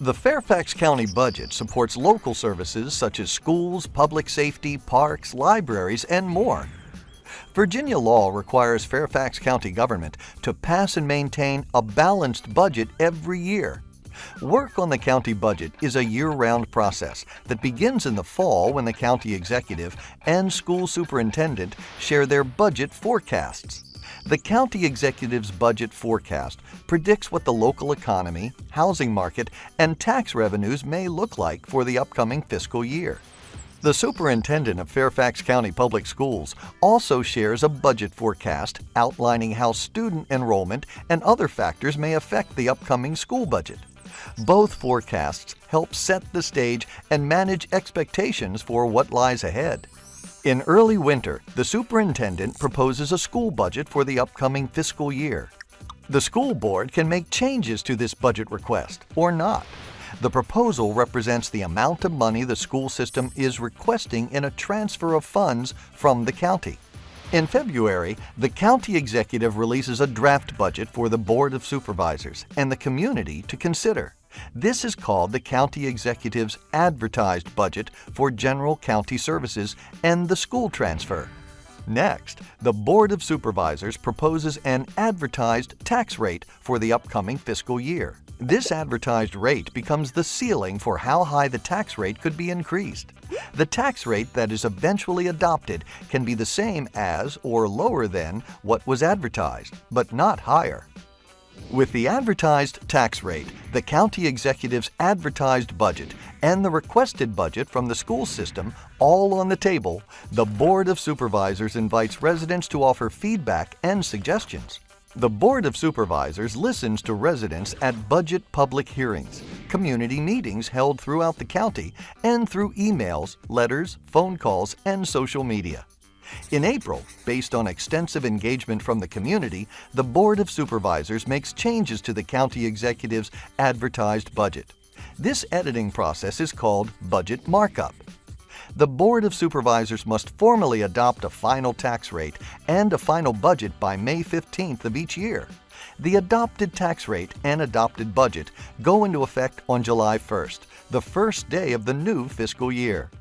The Fairfax County budget supports local services such as schools, public safety, parks, libraries, and more. Virginia law requires Fairfax County government to pass and maintain a balanced budget every year. Work on the county budget is a year-round process that begins in the fall when the county executive and school superintendent share their budget forecasts. The county executive's budget forecast predicts what the local economy, housing market, and tax revenues may look like for the upcoming fiscal year. The superintendent of Fairfax County Public Schools also shares a budget forecast outlining how student enrollment and other factors may affect the upcoming school budget. Both forecasts help set the stage and manage expectations for what lies ahead. In early winter, the superintendent proposes a school budget for the upcoming fiscal year. The school board can make changes to this budget request or not. The proposal represents the amount of money the school system is requesting in a transfer of funds from the county. In February, the county executive releases a draft budget for the Board of Supervisors and the community to consider. This is called the county executive's advertised budget for general county services and the school transfer. Next, the Board of Supervisors proposes an advertised tax rate for the upcoming fiscal year. This advertised rate becomes the ceiling for how high the tax rate could be increased. The tax rate that is eventually adopted can be the same as or lower than what was advertised, but not higher. With the advertised tax rate, the county executive's advertised budget, and the requested budget from the school system all on the table, the Board of Supervisors invites residents to offer feedback and suggestions. The Board of Supervisors listens to residents at budget public hearings, community meetings held throughout the county, and through emails, letters, phone calls, and social media. In April, based on extensive engagement from the community, the Board of Supervisors makes changes to the county executive's advertised budget. This editing process is called budget markup. The Board of Supervisors must formally adopt a final tax rate and a final budget by May 15th of each year. The adopted tax rate and adopted budget go into effect on July 1st, the first day of the new fiscal year.